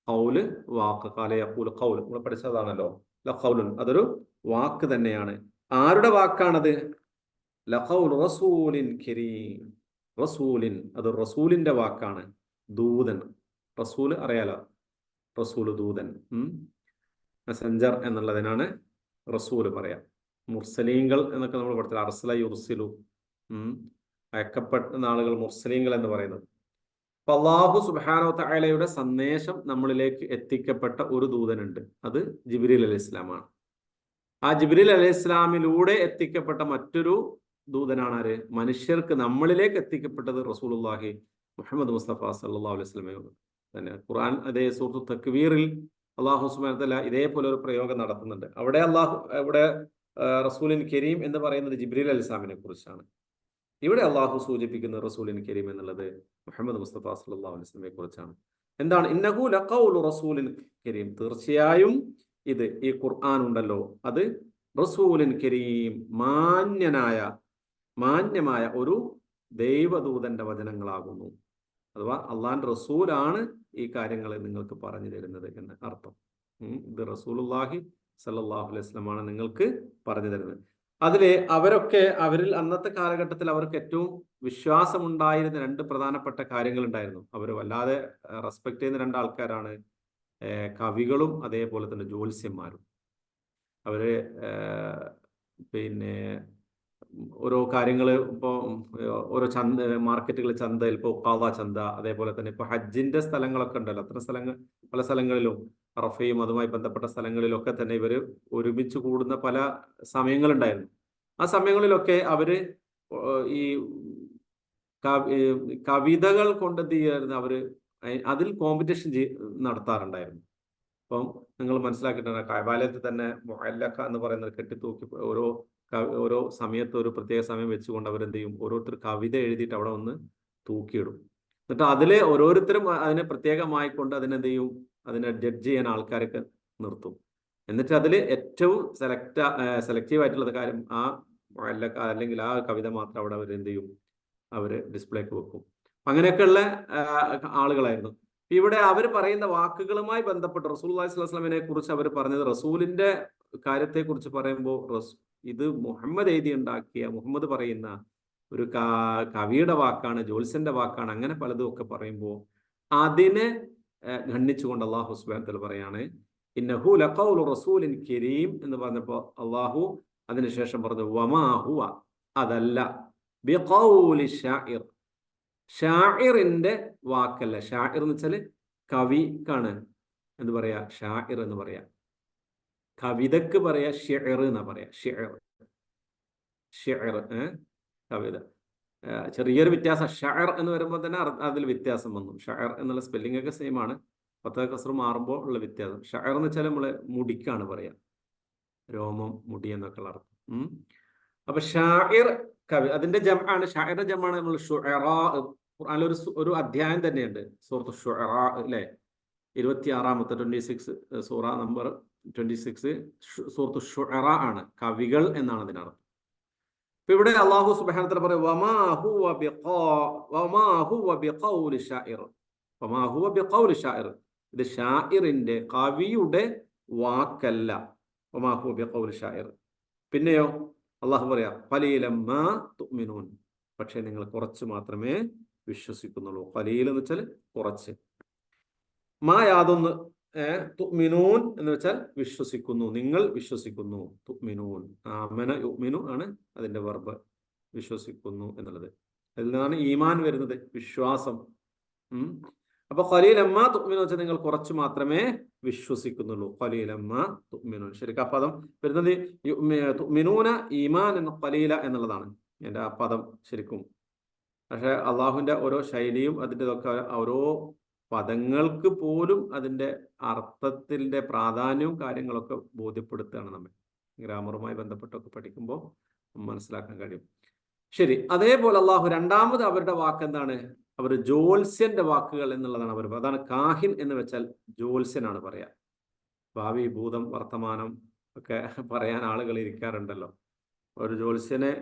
ഖൗല് വാക്ക്, ഖാല യഖൂലു ഖൗൽ, നമ്മൾ പഠിച്ചതാണല്ലോ. ലഖൗലുൻ, അതൊരു വാക്ക് തന്നെയാണ്. ആരുടെ വാക്കാണത്? ലഖൗലു റസൂലിൻ കരീം, റസൂലിൻ, അത് റസൂലിന്റെ വാക്കാണ്. ദൂതൻ, റസൂൽ അറിയാലോ, റസൂൽ ദൂതൻ, മെസഞ്ചർ എന്നുള്ളതിനാണ് റസൂൽ പറയാം. മുർസലീങ്ങൾ എന്നൊക്കെ നമ്മൾ പഠിച്ചത്, അർസല യുർസിലു, അയക്കപ്പെട്ട ആളുകൾ മുർസലീങ്ങൾ എന്ന് പറയുന്നത്. അപ്പൊ അല്ലാഹു സുബ്ഹാനഹു വ തആലയുടെ സന്ദേശം നമ്മളിലേക്ക് എത്തിക്കപ്പെട്ട ഒരു ദൂതനുണ്ട്, അത് ജിബ്രീൽ അലൈഹി ഇസ്ലാമാണ്. ആ ജിബ്രീൽ അലൈഹി ഇസ്ലാമിലൂടെ എത്തിക്കപ്പെട്ട മറ്റൊരു ദൂതനാണ് ആര്? മനുഷ്യർക്ക് നമ്മളിലേക്ക് എത്തിക്കപ്പെട്ടത് റസൂലുള്ളാഹി മുഹമ്മദ് മുസ്തഫ സല്ലല്ലാഹു അലൈഹി വസല്ലമയോട് തന്നെ. ഖുർആൻ അതേ സൂറത്തു തക്വീറിൽ അല്ലാഹു സുബ്ഹാനഹു വ തആല ഇതേപോലെ ഒരു പ്രയോഗം നടത്തുന്നുണ്ട്. അവിടെ റസൂലിൻ കരീം എന്ന് പറയുന്നത് ജിബ്രീൽ അലൈഹി ഇസ്ലാമിനെ കുറിച്ചാണ്. ഇവിടെ അള്ളാഹു സൂചിപ്പിക്കുന്ന റസൂലിൻ കരീം എന്നുള്ളത് മുഹമ്മദ് മുസ്തഫ സല്ലല്ലാഹു അലൈഹി വസല്ലമയെ കുറിച്ചാണ്. എന്താണ്? ഇന്നഹു ലഖൗലു റസൂലിൻ കരീം, തീർച്ചയായും ഇത്, ഈ ഖുർആൻ ഉണ്ടല്ലോ, അത് റസൂലിൻ കരീം, മാന്യമായ ഒരു ദൈവദൂതന്റെ വചനങ്ങളാകുന്നു. അഥവാ അള്ളാന്റെ റസൂലാണ് ഈ കാര്യങ്ങൾ നിങ്ങൾക്ക് പറഞ്ഞു തരുന്നത് എന്ന് അർത്ഥം. ഇത് റസൂലുള്ളാഹി സല്ലല്ലാഹു അലൈഹി വസല്ലമാണ് നിങ്ങൾക്ക് പറഞ്ഞു തരുന്നത്. അവരിൽ അന്നത്തെ കാലഘട്ടത്തിൽ അവർക്ക് ഏറ്റവും വിശ്വാസമുണ്ടായിരുന്ന രണ്ട് പ്രധാനപ്പെട്ട കാര്യങ്ങൾ ഉണ്ടായിരുന്നു. അവർ വല്ലാതെ റെസ്പെക്ട് ചെയ്യുന്ന രണ്ടാൾക്കാരാണ് കവികളും അതേപോലെ തന്നെ ജ്യോത്സ്യന്മാരും. അവര് പിന്നെ ഓരോ കാര്യങ്ങൾ, ഇപ്പോൾ ഓരോ മാർക്കറ്റുകൾ, ചന്തയിൽ, ഇപ്പോൾ ഉഖാദ ചന്ത, അതേപോലെ തന്നെ ഇപ്പോൾ ഹജ്ജിന്റെ സ്ഥലങ്ങളൊക്കെ ഉണ്ടല്ലോ, അത്തരം പല സ്ഥലങ്ങളിലും, അറഫയും അതുമായി ബന്ധപ്പെട്ട സ്ഥലങ്ങളിലൊക്കെ തന്നെ ഇവർ ഒരുമിച്ച് കൂടുന്ന പല സമയങ്ങളുണ്ടായിരുന്നു. ആ സമയങ്ങളിലൊക്കെ അവര് ഈ കവിതകൾ കൊണ്ട് എന്ത് ചെയ്യായിരുന്നു? അതിൽ കോമ്പറ്റീഷൻ നടത്താറുണ്ടായിരുന്നു. അപ്പം നിങ്ങൾ മനസ്സിലാക്കിയിട്ടുണ്ട്, കഅബാലയത്തിൽ തന്നെ മുഅല്ലഖ എന്ന് പറയുന്നത് കെട്ടിത്തൂക്കി ഓരോ സമയത്ത് ഒരു പ്രത്യേക സമയം വെച്ചുകൊണ്ട് അവരെന്ത് ചെയ്യും? ഓരോരുത്തർ കവിത എഴുതിയിട്ട് അവിടെ ഒന്ന് തൂക്കിയിടും. എന്നിട്ട് അതിലെ ഓരോരുത്തരും അതിനെ പ്രത്യേകമായിക്കൊണ്ട് അതിനെന്ത് ചെയ്യും? അതിനെ ജഡ്ജ് ചെയ്യാൻ ആൾക്കാരൊക്കെ നിർത്തും. എന്നിട്ട് അതിൽ ഏറ്റവും സെലക്റ്റീവ് ആയിട്ടുള്ള കാര്യം ആ മുഅല്ലഖ അല്ലെങ്കിൽ ആ കവിത മാത്രം അവിടെ അവരെന്ത് ചെയ്യും? അവർ ഡിസ്പ്ലേക്ക് വെക്കും. അങ്ങനെയൊക്കെയുള്ള ആളുകളായിരുന്നു. ഇവിടെ അവർ പറയുന്ന വാക്കുകളുമായി ബന്ധപ്പെട്ട് റസൂലുള്ളാഹി സ്വല്ലല്ലാഹു അലൈഹി വസല്ലമയെ കുറിച്ച് അവർ പറഞ്ഞത്, റസൂലിന്റെ കാര്യത്തെ കുറിച്ച് പറയുമ്പോൾ ഇത് മുഹമ്മദ് ഉണ്ടാക്കിയ, മുഹമ്മദ് പറയുന്ന ഒരു കവിയുടെ വാക്കാണ്, ജ്യോത്സ്യന്റെ വാക്കാണ്, അങ്ങനെ പലതും ഒക്കെ പറയുമ്പോൾ അതിനെ ഖണ്ഡിച്ചുകൊണ്ട് അല്ലാഹു സുബ്ഹാനഹു വ തആല പറയാണ്, ഇന്നഹു ലഖൗലു റസൂലിൻ കരീം എന്ന് പറഞ്ഞപ്പോൾ അല്ലാഹു അതിനുശേഷം പറഞ്ഞു, വമാ ഹുവ, അതല്ല, ബിഖൗലി ഷാഇർ, ഷാഇറിന്റെ വാക്കല്ല. ഷാഇർ എന്ന് വെച്ചാൽ കവിക്കാണ് എന്ന് പറയാ, ഷാഇർ എന്ന് പറയാ. കവിതക്ക് പറയാ ഷിഅർ എന്നാ പറയാ, ഷിഅർ, കവിത. ചെറിയൊരു വ്യത്യാസം, ഷഅർ എന്ന് വരുമ്പോൾ തന്നെ അതിൽ വ്യത്യാസം വന്നു. ഷഅർ എന്നുള്ള സ്പെല്ലിംഗ് ഒക്കെ സെയിം ആണ്, പത്ത് കസ്റ് മാറുമ്പോൾ ഉള്ള വ്യത്യാസം. ഷഅർ എന്ന് വെച്ചാൽ നമ്മള് മുടിക്കാണ് പറയാ, രോമം, മുടി എന്നൊക്കെ ഉള്ള അർത്ഥം. അപ്പൊ ഷാഇർ കവി, അതിന്റെ ജംആണ്, ഷാഇറിന്റെ ജംആണ് നമ്മൾ ഷുഅറാ. ഖുർആനിൽ ഒരു അധ്യായം തന്നെയുണ്ട്, സൂറത്ത് ഷുഅറാ, അല്ലേ? 26-ാമത്തെ 26 സൂറ നമ്പർ 26 സൂറത്ത് ഷുഅറാ ആണ്, കവികൾ എന്നാണ് അതിനർത്ഥം. ഇപ്പൊ ഇവിടെ അല്ലാഹു സുബ്ഹാനഹു വ തആല പറയും, വമാ ഹുവ ബിഖൗലി ഷാഇർ, വമാ ഹുവ ബിഖൗലി ഷാഇർ, ഇത് ഷാഇറിന്റെ, കവിയുടെ വാക്കല്ല. വമാ ഹുവ ബിഖൗലി ഷാഇർ. പിന്നെയോ അള്ളാഹു പറയാ, ഖലീലൻ മാ തുഅ്മിനൂൻ, പക്ഷേ നിങ്ങൾ കുറച്ച് മാത്രമേ വിശ്വസിക്കുന്നുള്ളൂ. ഖലീൽ എന്ന് വെച്ചാൽ കുറച്ച്. മാ യാതൊന്ന് തുഅ്മിനൂൻ എന്ന് വെച്ചാൽ വിശ്വസിക്കുന്നു, നിങ്ങൾ വിശ്വസിക്കുന്നു. തുഅ്മിനൂൻ, ആമന യുഅ്മിനു ആണ് അതിന്റെ വെർബ്, വിശ്വസിക്കുന്നു എന്നുള്ളത്. അതിൽ നിന്നാണ് ഈമാൻ വരുന്നത്, വിശ്വാസം. അപ്പൊ ഖലീലമ്മ തുഅ്മിനൂൻ വെച്ചാൽ നിങ്ങൾ കുറച്ച് മാത്രമേ വിശ്വസിക്കുന്നുള്ളൂ. ഖലീലമ്മ തുഅ്മിനൂൻ, ശരിക്കും ആ പദം വരുന്നത് തുഅ്മിനൂന ഈമാൻ ഖലീല എന്നുള്ളതാണ് എന്റെ ആ പദം ശരിക്കും. പക്ഷെ അള്ളാഹുവിന്റെ ഓരോ ശൈലിയും അതിൻ്റെതൊക്കെ ഓരോ പദങ്ങൾക്ക് പോലും അതിന്റെ അർത്ഥത്തിന്റെ പ്രാധാന്യവും കാര്യങ്ങളൊക്കെ ബോധ്യപ്പെടുത്തുകയാണ് നമ്മെ. ഗ്രാമറുമായി ബന്ധപ്പെട്ടൊക്കെ പഠിക്കുമ്പോൾ മനസ്സിലാക്കാൻ കഴിയും. ശരി, അതേപോലെ അള്ളാഹു രണ്ടാമത് അവരുടെ വാക്ക് എന്താണ്? അവർ ജോത്സ്യന്റെ വാക്കുകൾ എന്നുള്ളതാണ് അവർ. അതാണ് കാഹിൻ എന്ന് വെച്ചാൽ ജോത്സ്യനാണ് പറയാ. ഭാവി, ഭൂതം, വർത്തമാനം ഒക്കെ പറയാൻ ആളുകൾ ഇരിക്കാറുണ്ടല്ലോ. ഒരു ജ്യോത്സ്യനെ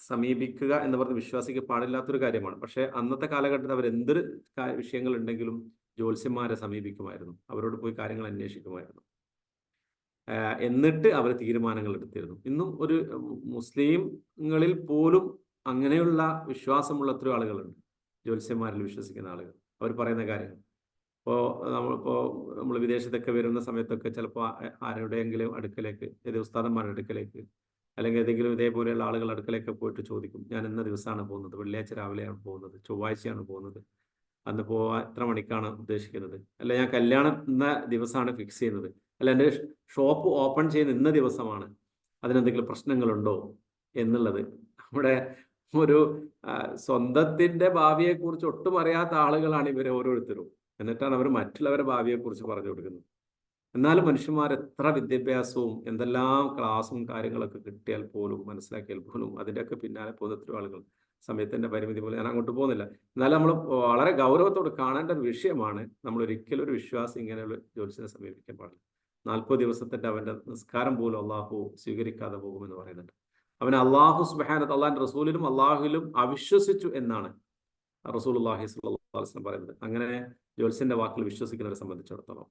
സമീപിക്കുക എന്ന് പറഞ്ഞ് വിശ്വാസിക്ക് പാടില്ലാത്തൊരു കാര്യമാണ്. പക്ഷെ അന്നത്തെ കാലഘട്ടത്തിൽ അവർ എന്തൊരു വിഷയങ്ങൾ ഉണ്ടെങ്കിലും ജ്യോത്സ്യന്മാരെ സമീപിക്കുമായിരുന്നു, അവരോട് പോയി കാര്യങ്ങൾ അന്വേഷിക്കുമായിരുന്നു. എന്നിട്ട് അവർ തീരുമാനങ്ങൾ എടുത്തിരുന്നു. ഇന്നും ഒരു മുസ്ലിങ്ങളിൽ പോലും അങ്ങനെയുള്ള വിശ്വാസമുള്ള എത്രയോ ആളുകളുണ്ട്, ജ്യോത്സ്യന്മാരിൽ വിശ്വസിക്കുന്ന ആളുകൾ. അവർ പറയുന്ന കാര്യങ്ങൾ നമ്മൾ വിദേശത്തൊക്കെ വരുന്ന സമയത്തൊക്കെ ചിലപ്പോൾ ആരുടെയെങ്കിലും അടുക്കലേക്ക്, ഏത് ഉസ്താദന്മാരുടെ അടുക്കലേക്ക് അല്ലെങ്കിൽ ഏതെങ്കിലും ഇതേപോലെയുള്ള ആളുകൾ അടുക്കലേക്ക് പോയിട്ട് ചോദിക്കും, ഞാൻ ഇന്ന ദിവസമാണ് പോകുന്നത്, വെള്ളിയാഴ്ച രാവിലെയാണ് പോകുന്നത്, ചൊവ്വാഴ്ചയാണ് പോകുന്നത്, അന്ന് പോവാൻ എത്ര മണിക്കാണ് ഉദ്ദേശിക്കുന്നത്, അല്ല ഞാൻ കല്യാണം ഇന്ന ദിവസമാണ് ഫിക്സ് ചെയ്യുന്നത്, അല്ല എൻ്റെ ഷോപ്പ് ഓപ്പൺ ചെയ്യുന്ന ഇന്ന ദിവസമാണ്, അതിനെന്തെങ്കിലും പ്രശ്നങ്ങളുണ്ടോ എന്നുള്ളത്. നമ്മുടെ ഒരു സ്വന്തത്തിന്റെ ഭാവിയെക്കുറിച്ച് ഒട്ടും അറിയാത്ത ആളുകളാണ് ഇവർ ഓരോരുത്തരും. എന്നിട്ടാണ് അവർ മറ്റുള്ളവരുടെ ഭാവിയെക്കുറിച്ച് പറഞ്ഞു കൊടുക്കുന്നത്. എന്നാലും മനുഷ്യന്മാർ എത്ര വിദ്യാഭ്യാസവും എന്തെല്ലാം ക്ലാസ്സും കാര്യങ്ങളൊക്കെ കിട്ടിയാൽ പോലും, മനസ്സിലാക്കിയാൽ പോലും അതിൻ്റെയൊക്കെ പിന്നാലെ പോകുന്ന എത്രയോ ആളുകൾ. സമയത്തിന്റെ പരിമിതി പോലെ ഞാൻ അങ്ങോട്ട് പോകുന്നില്ല. എന്നാലും നമ്മൾ വളരെ ഗൗരവത്തോട് കാണേണ്ട ഒരു വിഷയമാണ്. നമ്മൾ ഒരിക്കലും ഒരു വിശ്വാസി ഇങ്ങനെയുള്ള ജ്യോത്സ്യനെ സമീപിക്കാൻ പാടില്ല. 40 ദിവസത്തിന്റെ അവന്റെ നിസ്കാരം പോലും അള്ളാഹു സ്വീകരിക്കാതെ പോകുമെന്ന് പറയുന്നുണ്ട്. അവൻ അള്ളാഹു സുബ്ഹാനഹു അള്ളാഹിന്റെ റസൂലിലും അള്ളാഹുവിലും അവിശ്വസിച്ചു എന്നാണ് റസൂലുള്ളാഹി സ്വല്ലല്ലാഹു അലൈഹി വസല്ലം പറയുന്നത്. അങ്ങനെ ജ്യോത്സ്യന്റെ വാക്കുകൾ വിശ്വസിക്കുന്നവരെ സംബന്ധിച്ചിടത്തോളം.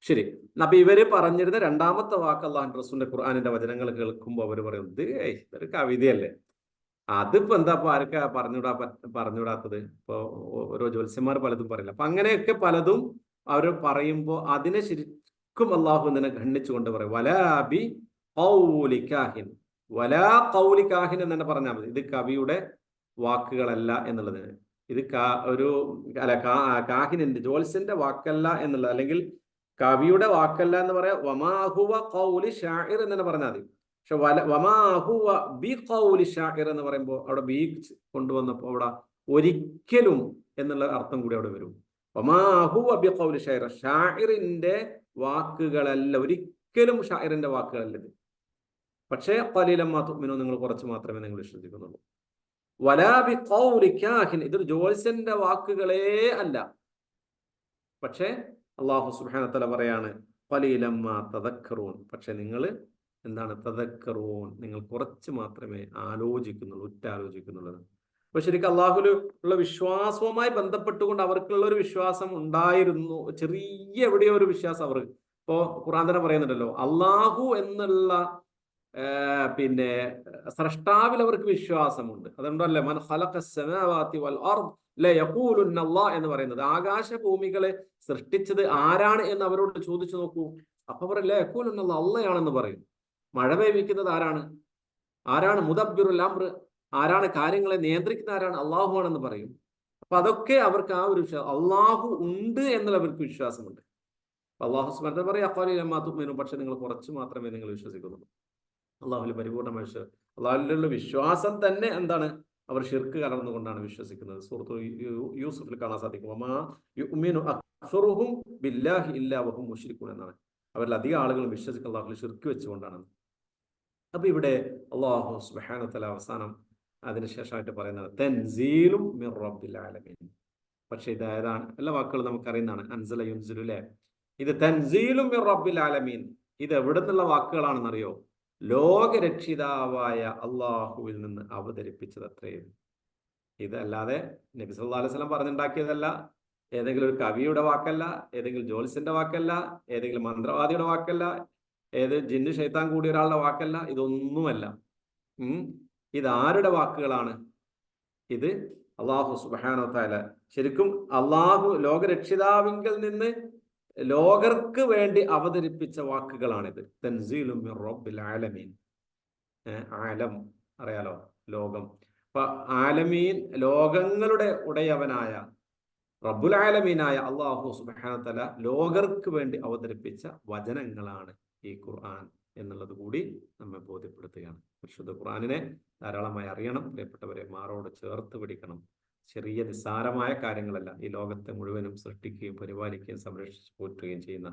ശരി, അപ്പൊ ഇവര് പറഞ്ഞിരുന്ന രണ്ടാമത്തെ വാക്ക് അള്ളാഹുന്റെ റസൂലിന്റെ ഖുർആനിന്റെ വചനങ്ങൾ കേൾക്കുമ്പോൾ അവർ പറയുന്നത് ഇതൊരു കവിതയല്ലേ, അതിപ്പോ എന്താ ആർക്കാ പറഞ്ഞുവിടാത്തത്? ഇപ്പൊ ഓരോ ജ്യോത്സ്യന്മാർ പലതും പറയില്ല. അപ്പൊ അങ്ങനെയൊക്കെ പലതും അവർ പറയുമ്പോൾ അതിനെ ശരിക്കും അള്ളാഹു ഇതിനെ ഖണ്ഡിച്ചുകൊണ്ട് പറയും, വലാബി ഖൗലി കാഹിൻ, വലാ ഖൗലി കാഹിൻ എന്ന് തന്നെ പറഞ്ഞാൽ മതി. ഇത് കവിയുടെ വാക്കുകളല്ല എന്നുള്ളത്. ഇത് ഒരു അല്ല കാഹിനിന്റെ ജ്യോത്സ്യന്റെ വാക്കല്ല എന്നുള്ളത്, അല്ലെങ്കിൽ കവിയുടെ വാക്കല്ല എന്ന് പറയാം. വമാഹുവ ഖൗലി ഷാഇർ എന്ന് തന്നെ പറഞ്ഞാൽ മതി. പക്ഷെ വമാഹുവ ബി ഖൗലി ഷാഇർ എന്ന് പറയുമ്പോൾ അവിടെ ബി കൊണ്ടുവന്നപ്പോൾ അവിടെ ഒരിക്കലും എന്നുള്ള അർത്ഥം കൂടി അവിടെ വരും. വമാഹുവ ബി ഖൗലി ഷാഇർ, ഷാഇറിന്റെ വാക്കുകളല്ല, ഒരിക്കലും ഷാഇറിന്റെ വാക്കുകളല്ല ഇത്. പക്ഷേ ഖലീലമ്മാ തുഅ്മിനൂൻ, നിങ്ങൾ കുറച്ച് മാത്രമേ നിങ്ങൾ വിശ്വസിക്കുന്നുള്ളൂ. വലാ ബി ഖൗലി കാഹിൻ, ഇതൊരു ജ്യോത്സ്യന്റെ വാക്കുകളേ അല്ല. പക്ഷേ അള്ളാഹു സുബ്ഹാനഹു വ തആല പറയാണ് ഖലീലമ്മാ തദക്കറൂൻ, പക്ഷെ നിങ്ങൾ എന്താണ് തദക്കറൂൻ, നിങ്ങൾ കുറച്ച് മാത്രമേ ആലോചിക്കുന്നുള്ളൂ, ഉറ്റാലോചിക്കുന്നുള്ളൂ. അപ്പൊ ശരിക്കും അള്ളാഹുൽ ഉള്ള വിശ്വാസവുമായി ബന്ധപ്പെട്ടുകൊണ്ട് അവർക്കുള്ള ഒരു വിശ്വാസം ഉണ്ടായിരുന്നു, ചെറിയ എവിടെയോ ഒരു വിശ്വാസം അവർ. ഇപ്പോ ഖുർആൻ തന്നെ പറയുന്നുണ്ടല്ലോ, അള്ളാഹു എന്നുള്ള പിന്നെ സ്രഷ്ടാവിൽ അവർക്ക് വിശ്വാസമുണ്ട്. അതുകൊണ്ടല്ലേ മൻ ഖലഖസ് സമാവാതി വൽ അർദ് ലയഖൂലുന്ന അല്ലാഹ് എന്ന് പറയുന്നത്. ആകാശഭൂമികളെ സൃഷ്ടിച്ചത് ആരാണ് എന്ന് അവരോട് ചോദിച്ചു നോക്കൂ. അപ്പൊ അവർ ലയഖൂലുന്ന അല്ലാഹ്, അള്ളയാണെന്ന് പറയും. മഴ പെയ്യിക്കുന്നത് ആരാണ്? ആരാണ് മുദബ്ബിറുൽ അംർ? ആരാണ് കാര്യങ്ങളെ നിയന്ത്രിക്കുന്ന ആരാണ്? അള്ളാഹു ആണെന്ന് പറയും. അപ്പൊ അതൊക്കെ അവർക്ക് ആ ഒരു വിശ്വാസം, അള്ളാഹു ഉണ്ട് എന്നുള്ള അവർക്ക് വിശ്വാസമുണ്ട്. അള്ളാഹു സുബ്ഹാനഹു വ തആല പറയാ ഖലീലമ്മാ തുഅ്മിനൂൻ, പക്ഷെ നിങ്ങൾ കുറച്ച് മാത്രമേ നിങ്ങൾ വിശ്വസിക്കുന്നുള്ളൂ. അള്ളാഹുവിൽ പരിപൂർണ്ണമായ അള്ളാഹുവിലുള്ള വിശ്വാസം തന്നെ എന്താണ്? അവർ ഷിർക്ക് കലർന്നുകൊണ്ടാണ് വിശ്വസിക്കുന്നത്. സൂറത്ത് യൂസുഫിൽ കാണാൻ സാധിക്കും, വമാ യുഅ്മിനു അക്സറുഹും ബില്ലാഹി ഇല്ലാ വഹും മുശ്രികൂൻ എന്നാണ്. അവരിൽ അധികം ആളുകൾ വിശ്വസിക്കുന്ന അള്ളാഹുവിൽ ഷിർക്ക് വെച്ചുകൊണ്ടാണ്. അപ്പൊ ഇവിടെ അള്ളാഹു സുബ്ഹാനഹു വ തആല അവസാനം അതിനുശേഷമായിട്ട് പറയുന്നത് തൻസീലും മിർ റബ്ബിൽ ആലമീൻ. പക്ഷെ ഇത് ഏതാണ്? എല്ലാ വാക്കുകളും നമുക്കറിയുന്നതാണ്, അൻസല യുൻസിലു അല്ലേ. ഇത് തൻസീലും മിർ റബ്ബിൽ ആലമീൻ, ഇത് എവിടെ നിന്നുള്ള വാക്കുകളാണെന്നറിയോ? ലോകരക്ഷിതാവായ അള്ളാഹുവിൽ നിന്ന് അവതരിപ്പിച്ചത് അത്രയും. ഇതല്ലാതെ നബി സല്ലല്ലാഹു അലൈഹി വസല്ലം പറഞ്ഞുണ്ടാക്കിയതല്ല, ഏതെങ്കിലും ഒരു കവിയുടെ വാക്കല്ല, ഏതെങ്കിലും ജ്യോത്സ്യന്റെ വാക്കല്ല, ഏതെങ്കിലും മന്ത്രവാദിയുടെ വാക്കല്ല, ഏത് ജിന്ന് ശൈത്താൻ കൂടിയ ഒരാളുടെ വാക്കല്ല, ഇതൊന്നുമല്ല. ഇതാരുടെ വാക്കുകളാണ്? ഇത് അള്ളാഹു സുബ്ഹാനഹു വ തആല ശരിക്കും അള്ളാഹു ലോകരക്ഷിതാവിങ്കിൽ നിന്ന് ലോകർക്ക് വേണ്ടി അവതരിപ്പിച്ച വാക്കുകളാണിത്. തൻസീലും മിർ റബ്ബിൽ ആലമീൻ. ആലം അറിയാലോ, ലോകം. അപ്പൊ ആലമീൻ, ലോകങ്ങളുടെ ഉടയവനായ റബ്ബുൽ ആലമീനായ അള്ളാഹു സുബ്ഹാനഹു വ തആല ലോകർക്ക് വേണ്ടി അവതരിപ്പിച്ച വചനങ്ങളാണ് ഈ ഖുർആൻ എന്നുള്ളത് കൂടി നമ്മെ ബോധ്യപ്പെടുത്തുകയാണ്. പരിശുദ്ധ ഖുർആനിനെ ധാരാളമായി അറിയണം പ്രിയപ്പെട്ടവരെ, മാറോട് ചേർത്ത് പിടിക്കണം. ചെറിയ നിസ്സാരമായ കാര്യങ്ങളല്ല, ഈ ലോകത്തെ മുഴുവനും സൃഷ്ടിക്കുകയും പരിപാലിക്കുകയും സംരക്ഷിച്ചു പോറ്റുകയും ചെയ്യുന്ന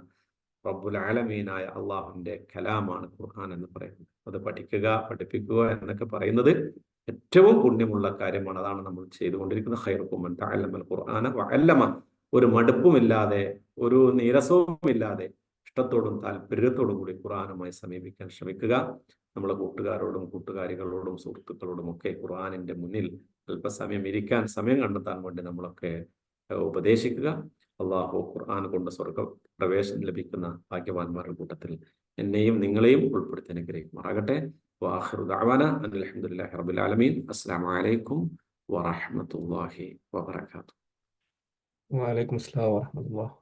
റബ്ബുൽ ആലമീനായ അള്ളാഹുവിന്റെ കലാമാണ് ഖുർആൻ എന്ന് പറയുന്നത്. അത് പഠിക്കുക, പഠിപ്പിക്കുക എന്നൊക്കെ പറയുന്നത് ഏറ്റവും പുണ്യമുള്ള കാര്യമാണ്. അതാണ് നമ്മൾ ചെയ്തുകൊണ്ടിരിക്കുന്ന ഖൈറുക്കും മൻ തഅല്ലമൽ ഖുർആന വഅല്ലമ. ഒരു മടുപ്പുമില്ലാതെ, ഒരു നീരസവുമില്ലാതെ, ഇഷ്ടത്തോടും താല്പര്യത്തോടും കൂടി ഖുർആനുമായി സമീപിക്കാൻ ശ്രമിക്കുക. നമ്മളെ കൂട്ടുകാരോടും കൂട്ടുകാരികളോടും സുഹൃത്തുക്കളോടും ഒക്കെ ഖുർആനിന്റെ മുന്നിൽ അല്പസമയം ഇരിക്കാൻ സമയം കണ്ടെത്താൻ വേണ്ടി നമ്മളൊക്കെ ഉപദേശിക്കുക. അള്ളാഹു ഖുർആൻ കൊണ്ട് സ്വർഗ പ്രവേശനം ലഭിക്കുന്ന ഭാഗ്യവാന്മാരുടെ കൂട്ടത്തിൽ എന്നെയും നിങ്ങളെയും ഉൾപ്പെടുത്തി അനുഗ്രഹിക്കുമാറാകട്ടെ. വാഖിറു ദഅവാന അനിൽ ഹംദുലില്ലാഹി റബ്ബിൽ ആലമീൻ. അസ്സലാമു അലൈക്കും വറഹ്മത്തുള്ളാഹി വബറകാതുഹു. വഅലൈക്കും അസ്സലാം വറഹ്മത്തുള്ളാഹി.